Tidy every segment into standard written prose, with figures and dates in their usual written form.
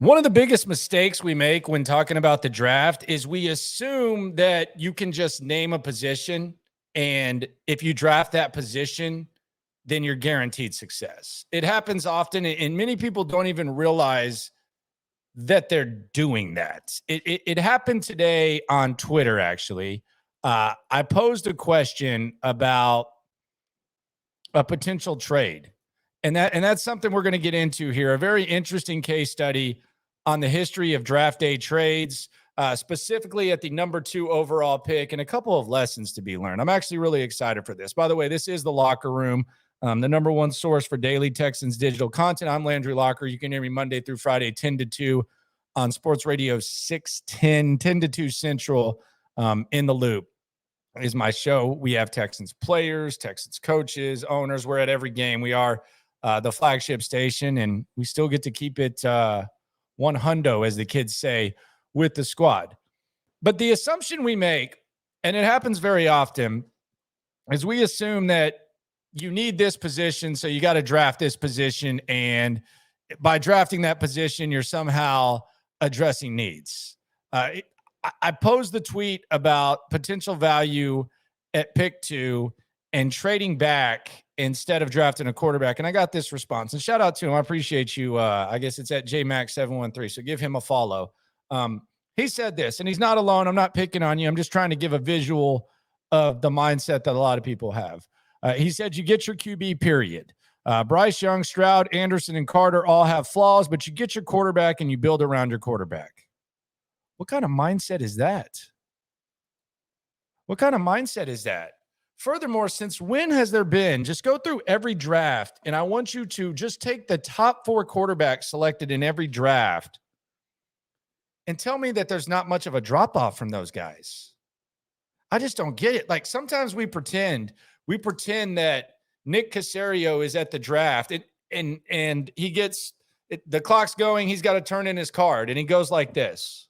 One of the biggest mistakes we make when talking about the draft is we assume that you can just name a position, and if you draft that position, then you're guaranteed success. It happens often, and many people don't even realize that they're doing that. It happened today on Twitter, actually. I posed a question about a potential trade. And that's something we're going to get into here. A very interesting case study on the history of draft day trades, specifically at the number 2 overall pick, and a couple of lessons to be learned. I'm actually really excited for this. By the way, this is the Locker Room, the number 1 source for daily Texans digital content. I'm Landry Locker. You can hear me Monday through Friday, 10 to 2 on Sports Radio 610, 10 to 2 Central. In the Loop is my show. We have Texans players, Texans coaches, owners. We're at every game. We are the flagship station, and we still get to keep it 100, as the kids say, with the squad. But the assumption we make, and it happens very often, is we assume that you need this position, so you got to draft this position, and by drafting that position, you're somehow addressing needs. I posed the tweet about potential value at pick 2 and trading back instead of drafting a quarterback. And I got this response, and shout out to him. I appreciate you. I guess it's at JMax713. So give him a follow. He said this, and he's not alone. I'm not picking on you. I'm just trying to give a visual of the mindset that a lot of people have. He said, you get your QB, period. Bryce Young, Stroud, Anderson, and Carter all have flaws, but you get your quarterback and you build around your quarterback. What kind of mindset is that? What kind of mindset is that? Furthermore, since when has there been, just go through every draft, and I want you to just take the top 4 quarterbacks selected in every draft and tell me that there's not much of a drop-off from those guys. I just don't get it. Like, sometimes we pretend that Nick Caserio is at the draft, and he gets the clock's going, he's got to turn in his card, and he goes like this.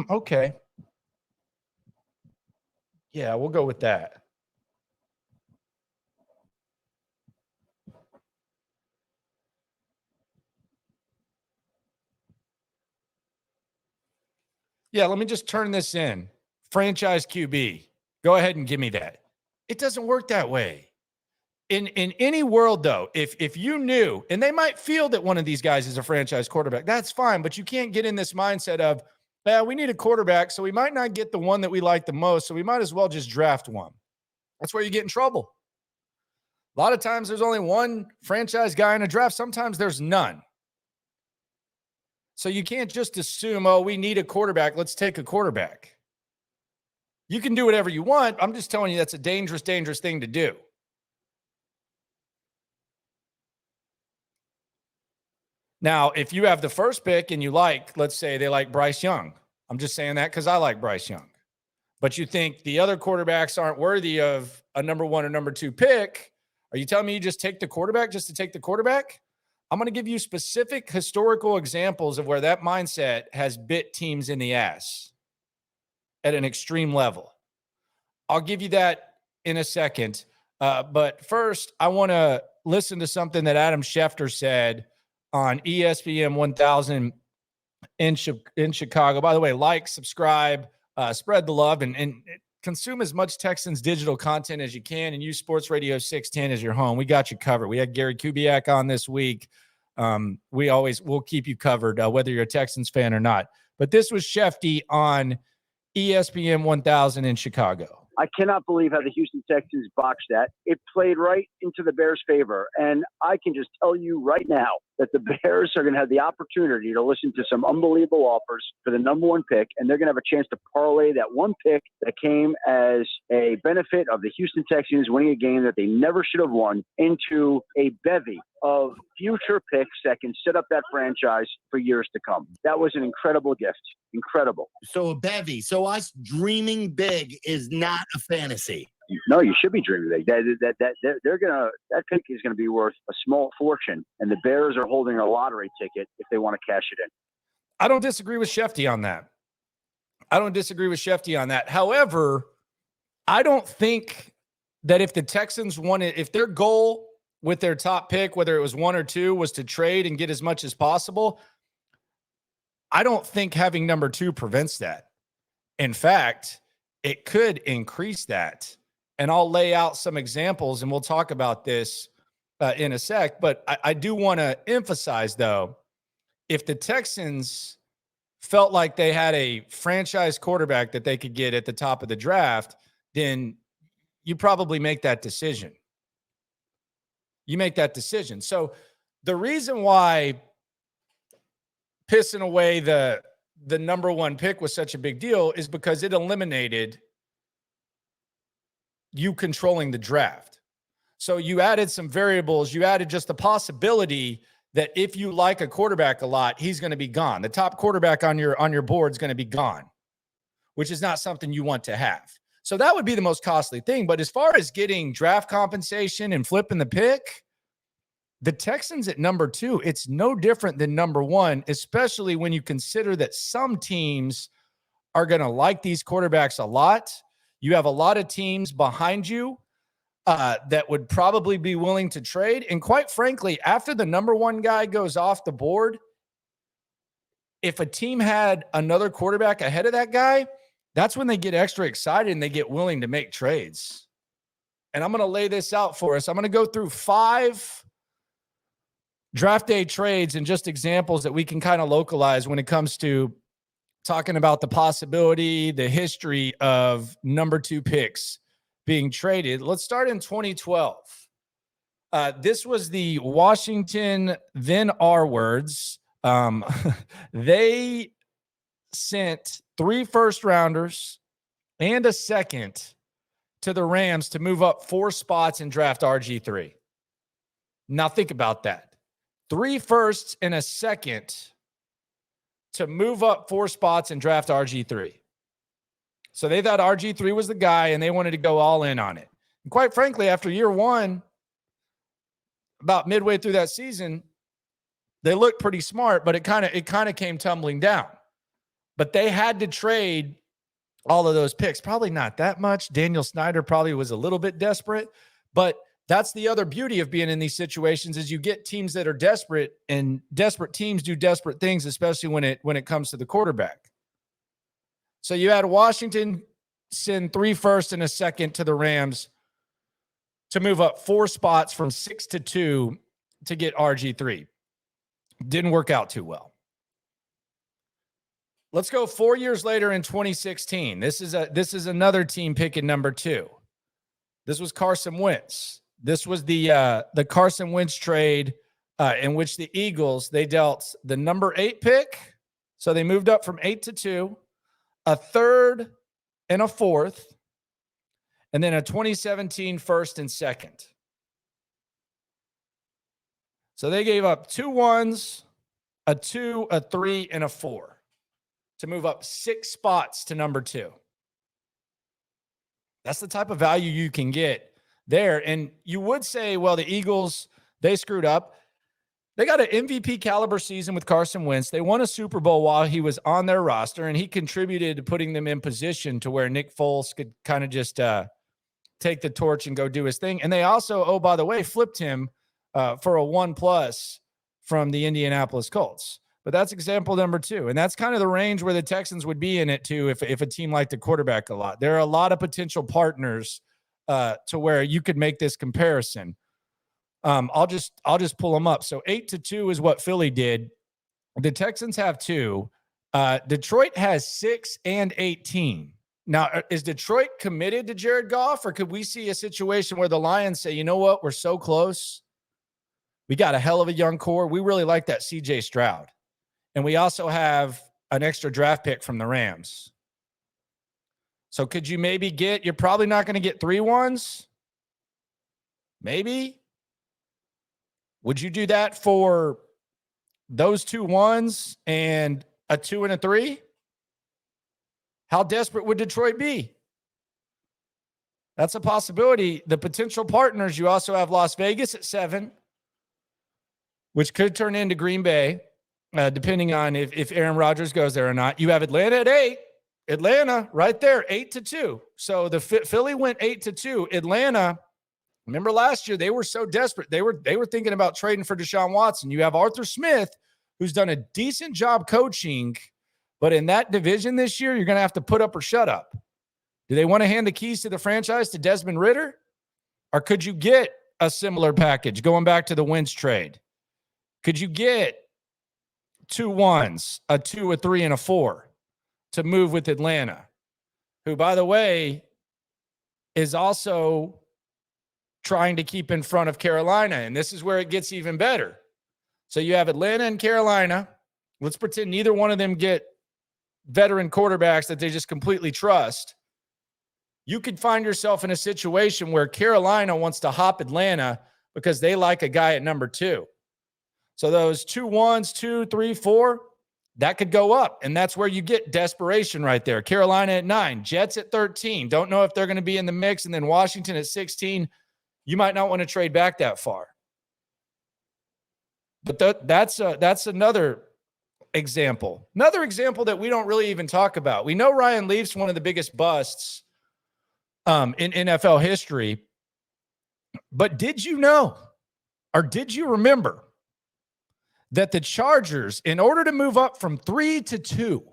Okay. Yeah, we'll go with that. Yeah, let me just turn this in. Franchise QB. Go ahead and give me that. It doesn't work that way. In any world, though, if you knew, and they might feel that one of these guys is a franchise quarterback, that's fine, but you can't get in this mindset of, we need a quarterback, so we might not get the one that we like the most, so we might as well just draft one. That's where you get in trouble. A lot of times there's only one franchise guy in a draft. Sometimes there's none. So you can't just assume, we need a quarterback, let's take a quarterback. You can do whatever you want. I'm just telling you that's a dangerous, dangerous thing to do. Now, if you have the first pick and you let's say they like Bryce Young. I'm just saying that because I like Bryce Young. But you think the other quarterbacks aren't worthy of a number 1 or number 2 pick. Are you telling me you just take the quarterback just to take the quarterback? I'm going to give you specific historical examples of where that mindset has bit teams in the ass at an extreme level. I'll give you that in a second. But first, I want to listen to something that Adam Schefter said on ESPN 1000 in Chicago. By the way, subscribe, spread the love, and consume as much Texans digital content as you can, and use Sports Radio 610 as your home. We got you covered. We had Gary Kubiak on this week. We'll keep you covered, whether you're a Texans fan or not. But this was Schefter on ESPN 1000 in Chicago. I cannot believe how the Houston Texans botched that. It played right into the Bears' favor. And I can just tell you right now that the Bears are going to have the opportunity to listen to some unbelievable offers for the number 1 pick. And they're going to have a chance to parlay that 1 pick that came as a benefit of the Houston Texans winning a game that they never should have won into a bevy of future picks that can set up that franchise for years to come. That was an incredible gift. Incredible. So a bevy. So us dreaming big is not a fantasy. No, you should be dreaming big. That pick is gonna be worth a small fortune, and the Bears are holding a lottery ticket if they want to cash it in. I don't disagree with Schefter on that. However, I don't think that if the Texans if their goal with their top pick, whether it was 1 or 2, was to trade and get as much as possible. I don't think having number 2 prevents that. In fact, it could increase that. And I'll lay out some examples, and we'll talk about this in a sec. But I do want to emphasize, though, if the Texans felt like they had a franchise quarterback that they could get at the top of the draft, then you probably make that decision. You make that decision. So the reason why pissing away the number 1 pick was such a big deal is because it eliminated you controlling the draft. So you added some variables. You added just the possibility that if you like a quarterback a lot, he's going to be gone. The top quarterback on your board is going to be gone, which is not something you want to have. So that would be the most costly thing. But as far as getting draft compensation and flipping the pick, the Texans at number 2, it's no different than number 1, especially when you consider that some teams are going to like these quarterbacks a lot. You have a lot of teams behind you that would probably be willing to trade. And quite frankly, after the number 1 guy goes off the board, if a team had another quarterback ahead of that guy, that's when they get extra excited and they get willing to make trades. And I'm going to lay this out for us. I'm going to go through 5 draft day trades and just examples that we can kind of localize when it comes to talking about the possibility, the history of number 2 picks being traded. Let's start in 2012. This was the Washington, then R words. They sent 3 first-rounders and a second to the Rams to move up 4 spots and draft RG3. Now think about that. 3 firsts and a second to move up 4 spots and draft RG3. So they thought RG3 was the guy, and they wanted to go all in on it. And quite frankly, after year 1, about midway through that season, they looked pretty smart, but it kind of came tumbling down. But they had to trade all of those picks. Probably not that much. Daniel Snyder probably was a little bit desperate, but that's the other beauty of being in these situations is you get teams that are desperate, and desperate teams do desperate things, especially when it comes to the quarterback. So you had Washington send 3 firsts and a second to the Rams to move up 4 spots from 6 to 2 to get RG3. Didn't work out too well. Let's go 4 years later in 2016. This is another team picking number 2. This was Carson Wentz. This was the Carson Wentz trade in which the Eagles, they dealt the number 8 pick. So they moved up from 8 to 2, a 3rd and a 4th, and then a 2017 first and second. So they gave up 2 1s, a 2, a 3, and a 4 to move up 6 spots to number 2. That's the type of value you can get there. And you would say, well, the Eagles, they screwed up. They got an MVP caliber season with Carson Wentz. They won a Super Bowl while he was on their roster, and he contributed to putting them in position to where Nick Foles could kind of just take the torch and go do his thing. And they also, oh, by the way, flipped him for a 1+ from the Indianapolis Colts. But that's example number 2. And that's kind of the range where the Texans would be in it too if a team liked the quarterback a lot. There are a lot of potential partners to where you could make this comparison. I'll just pull them up. So 8 to 2 is what Philly did. The Texans have 2. Detroit has 6 and 18. Now, is Detroit committed to Jared Goff, or could we see a situation where the Lions say, you know what, we're so close. We got a hell of a young core. We really like that CJ Stroud. And we also have an extra draft pick from the Rams. So could you maybe you're probably not going to get 3 1s. Maybe. Would you do that for those 2 1s and a 2 and a 3? How desperate would Detroit be? That's a possibility. The potential partners, you also have Las Vegas at 7, which could turn into Green Bay, depending on if Aaron Rodgers goes there or not. You have Atlanta at 8. Atlanta right there, 8 to 2. So the Philly went 8 to 2. Atlanta Remember last year, they were so desperate. They were thinking about trading for Deshaun Watson. You have Arthur Smith, who's done a decent job coaching, but in that division this year, you're going to have to put up or shut up. Do they want to hand the keys to the franchise to Desmond Ridder? Or could you get a similar package going back to the Wentz trade? Could you get 2 1s, a 2, a 3, and a 4 to move with Atlanta, who, by the way, is also trying to keep in front of Carolina? And this is where it gets even better. So you have Atlanta and Carolina. Let's pretend neither one of them get veteran quarterbacks that they just completely trust. You could find yourself in a situation where Carolina wants to hop Atlanta because they like a guy at number 2. So those 2 1s, 2, 3, 4, that could go up. And that's where you get desperation right there. Carolina at 9, Jets at 13. Don't know if they're going to be in the mix. And then Washington at 16. You might not want to trade back that far. But that's another example. Another example that we don't really even talk about. We know Ryan Leaf's one of the biggest busts in NFL history. But did you know, or did you remember, that the Chargers, in order to move up from 3 to 2,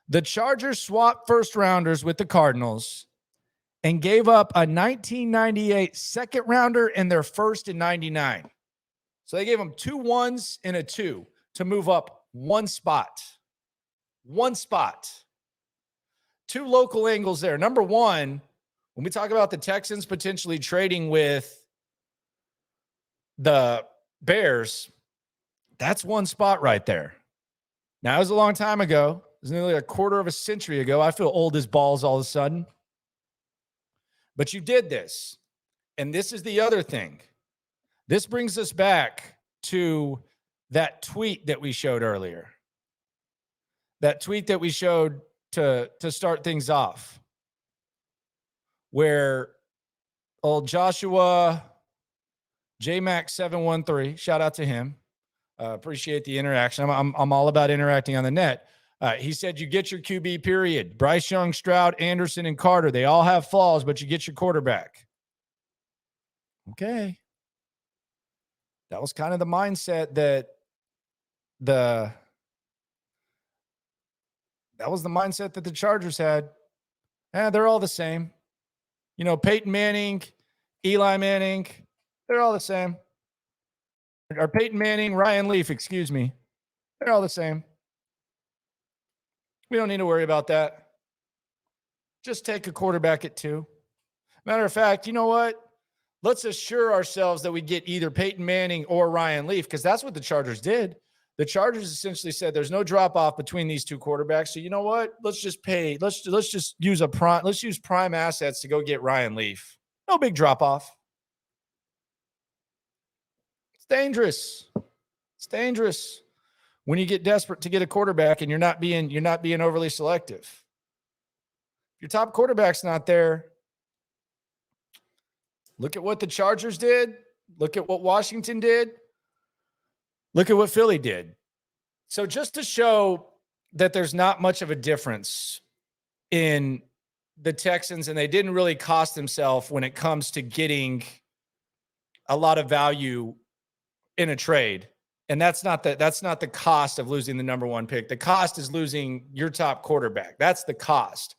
the Chargers swapped first rounders with the Cardinals and gave up a 1998 second rounder and their first in 99. So they gave them 2 1s and a 2 to move up 1 spot. 1 spot. 2 local angles there. Number one, when we talk about the Texans potentially trading with the Bears, that's 1 spot right there. Now, it was a long time ago. It was nearly a quarter of a century ago. I feel old as balls all of a sudden. But you did this. And this is the other thing. This brings us back to that tweet that we showed earlier. That tweet that we showed to start things off, where old Joshua JMax713, shout out to him. Appreciate the interaction. I'm all about interacting on the net. He said, you get your QB, period. Bryce Young, Stroud, Anderson, and Carter. They all have flaws, but you get your quarterback. Okay. That was kind of the mindset that the Chargers had. They're all the same. You know, Peyton Manning, Eli Manning, they're all the same. Or Peyton Manning, Ryan Leaf, excuse me. They're all the same. We don't need to worry about that. Just take a quarterback at 2. Matter of fact, you know what? Let's assure ourselves that we get either Peyton Manning or Ryan Leaf, because that's what the Chargers did. The Chargers essentially said there's no drop off between these 2 quarterbacks. So you know what? Let's just use prime assets to go get Ryan Leaf. No big drop off. It's dangerous. It's dangerous when you get desperate to get a quarterback and you're not being overly selective. If your top quarterback's not there, look at what the Chargers did. Look at what Washington did. Look at what Philly did. So just to show that there's not much of a difference in the Texans, and they didn't really cost themselves when it comes to getting a lot of value in a trade. And that's not the cost of losing the number 1 pick. The cost is losing your top quarterback. That's the cost.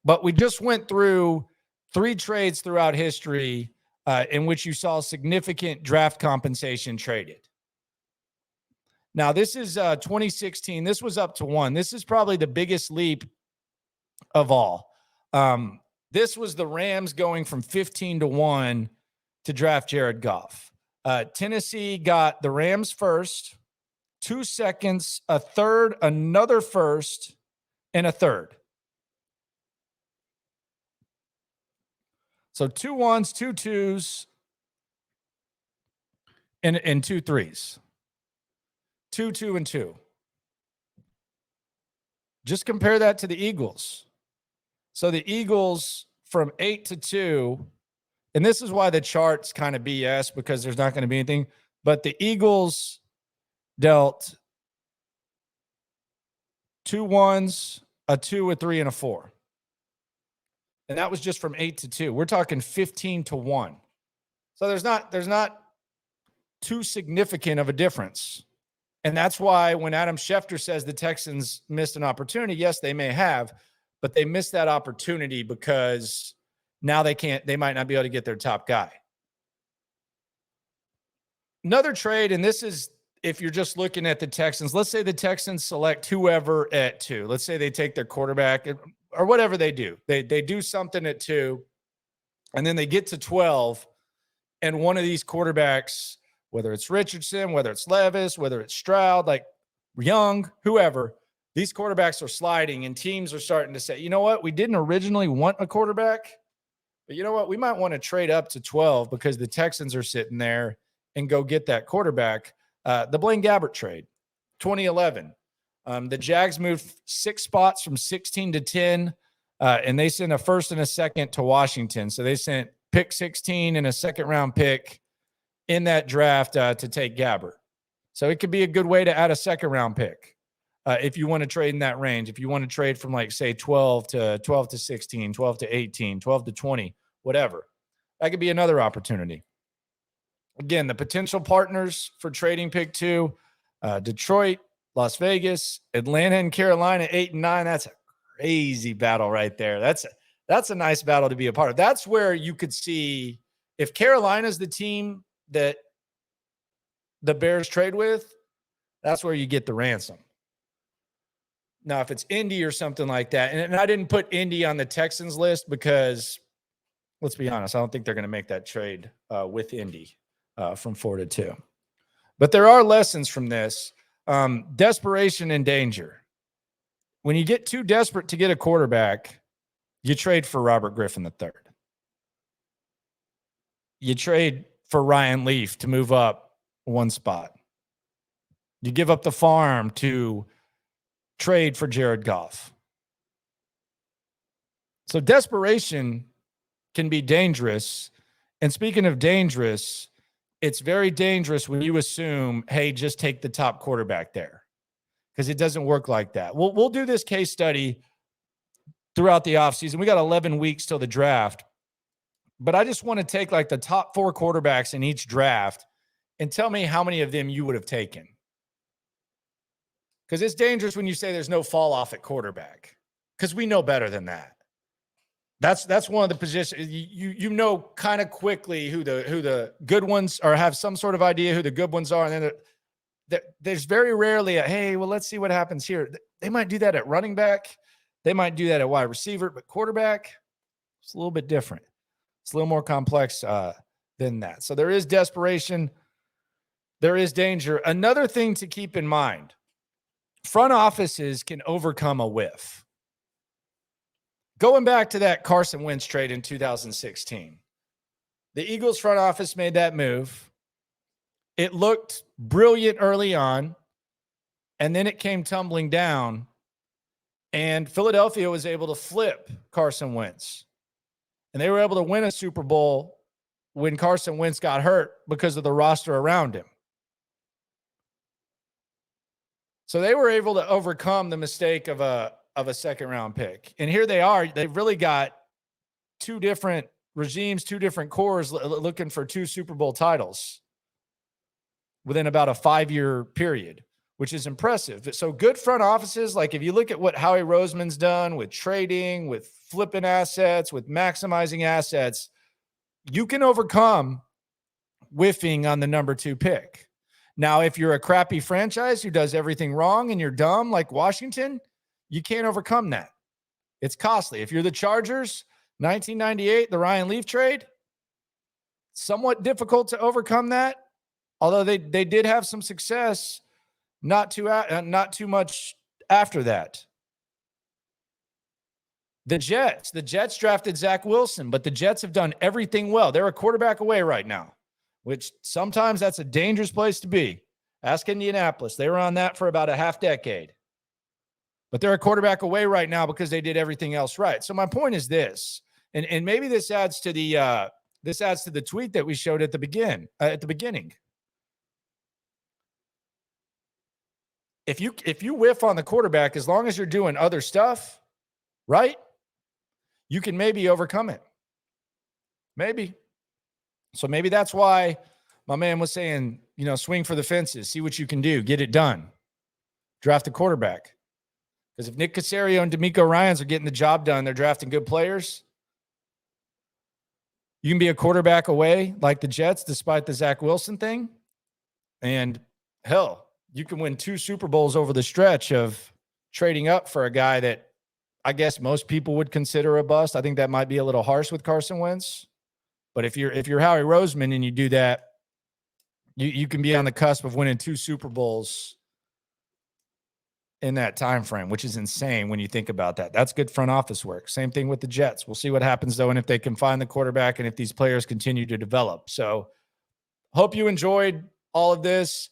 But we just went through 3 trades throughout history in which you saw significant draft compensation traded. Now, this is 2016. This was up to 1. This is probably the biggest leap of all. This was the Rams going from 15 to 1 to draft Jared Goff. Tennessee got the Rams first, 2 seconds, a third, another first, and a third. So 2 1s, 2 2s, and 2 3s. 2, 2, and 2. Just compare that to the Eagles. So the Eagles from 8 to 2, and this is why the chart's kind of BS, because there's not going to be anything, but the Eagles dealt 2 1s, a 2, a 3, and a 4. And that was just from 8-2. We're talking 15-1. So there's not too significant of a difference. And that's why when Adam Schefter says the Texans missed an opportunity, yes, they may have, but they missed that opportunity because now they might not be able to get their top guy. Another trade, and this is if you're just looking at the Texans, let's say the Texans select whoever at 2. Let's say they take their quarterback or whatever they do. They do something at 2, and then they get to 12, and one of these quarterbacks, whether it's Richardson, whether it's Levis, whether it's Stroud, like Young, whoever, these quarterbacks are sliding, and teams are starting to say, you know what, we didn't originally want a quarterback, but you know what, we might want to trade up to 12 because the Texans are sitting there and go get that quarterback. The Blaine Gabbert trade, 2011. The Jags moved 6 spots from 16 to 10, and they sent a first and a second to Washington. So they sent pick 16 and a second-round pick in that draft to take Gabbert. So it could be a good way to add a second-round pick if you want to trade in that range. If you want to trade from, like, say, 12 to 16, 12 to 18, 12 to 20, whatever. That could be another opportunity. Again, the potential partners for trading pick 2, Detroit, Las Vegas, Atlanta, and Carolina, 8 and 9. That's a crazy battle right there. That's a nice battle to be a part of. That's where you could see if Carolina's the team that the Bears trade with, that's where you get the ransom. Now, if it's Indy or something like that, and I didn't put Indy on the Texans list because, let's be honest, I don't think they're going to make that trade with Indy. From 4 to 2. But there are lessons from this. Desperation and danger. When you get too desperate to get a quarterback, you trade for Robert Griffin III. You trade for Ryan Leaf to move up 1 spot. You give up the farm to trade for Jared Goff. So desperation can be dangerous. And speaking of dangerous, it's very dangerous when you assume, hey, just take the top quarterback there, because it doesn't work like that. We'll do this case study throughout the offseason. We got 11 weeks till the draft, but I just want to take like the top 4 quarterbacks in each draft and tell me how many of them you would have taken. Because it's dangerous when you say there's no fall off at quarterback, because we know better than that. That's one of the positions you know kind of quickly who the good ones are, have some sort of idea who the good ones are, and then there's very rarely a, hey, well, let's see what happens here. They might do that at running back, they might do that at wide receiver, but quarterback, it's a little bit different. It's a little more complex than that. So there is desperation, there is danger. Another thing to keep in mind: front offices can overcome a whiff. Going back to that Carson Wentz trade in 2016, the Eagles front office made that move. It looked brilliant early on, and then it came tumbling down, and Philadelphia was able to flip Carson Wentz. And they were able to win a Super Bowl when Carson Wentz got hurt because of the roster around him. So they were able to overcome the mistake of a second-round pick. And here they are. They've really got 2 different regimes, 2 different cores looking for 2 Super Bowl titles within about a 5-year period, which is impressive. So good front offices, like if you look at what Howie Roseman's done with trading, with flipping assets, with maximizing assets, you can overcome whiffing on the number 2 pick. Now, if you're a crappy franchise who does everything wrong and you're dumb like Washington, you can't overcome that. It's costly. If you're the Chargers, 1998, the Ryan Leaf trade, somewhat difficult to overcome that. Although they did have some success, not too much after that. The Jets drafted Zach Wilson, but the Jets have done everything well. They're a quarterback away right now, which sometimes that's a dangerous place to be. Ask Indianapolis. They were on that for about a half decade. But they're a quarterback away right now because they did everything else right. So my point is this, and maybe this adds to the tweet that we showed at the beginning. If you whiff on the quarterback, as long as you're doing other stuff, right? you can maybe overcome it. Maybe. So maybe that's why my man was saying, swing for the fences, see what you can do, get it done. Draft a quarterback. Because if Nick Caserio and D'Amico Ryans are getting the job done, they're drafting good players. You can be a quarterback away like the Jets, despite the Zach Wilson thing. And hell, you can win 2 Super Bowls over the stretch of trading up for a guy that I guess most people would consider a bust. I think that might be a little harsh with Carson Wentz. But if you're Howie Roseman and you do that, you can be on the cusp of winning 2 Super Bowls in that time frame, which is insane when you think about that. That's good front office work. Same thing with the Jets. We'll see what happens, though, and if they can find the quarterback and if these players continue to develop. So hope you enjoyed all of this.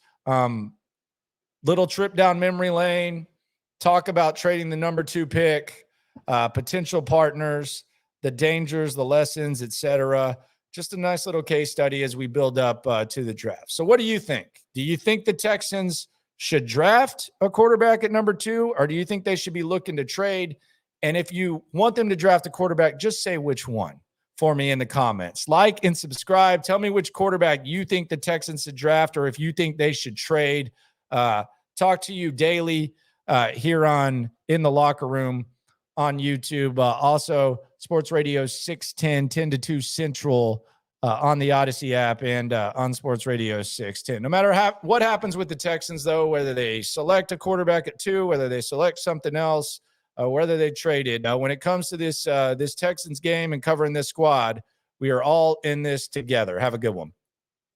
Little trip down memory lane, talk about trading the number 2 pick, potential partners, the dangers, the lessons, etc. Just a nice little case study as we build up to the draft. So what do you think? Do you think the Texans should draft a quarterback at number 2, or do you think they should be looking to trade? And if you want them to draft a quarterback, just say which one for me in the comments. Like and subscribe. Tell me which quarterback you think the Texans should draft, or if you think they should trade. Talk to you daily here on In the Locker Room on YouTube. Also, Sports Radio 610, 10 to 2 Central on the Odyssey app and on Sports Radio 610. No matter what happens with the Texans, though, whether they select a quarterback at 2, whether they select something else, whether they traded, when it comes to this Texans game and covering this squad, we are all in this together. Have a good one.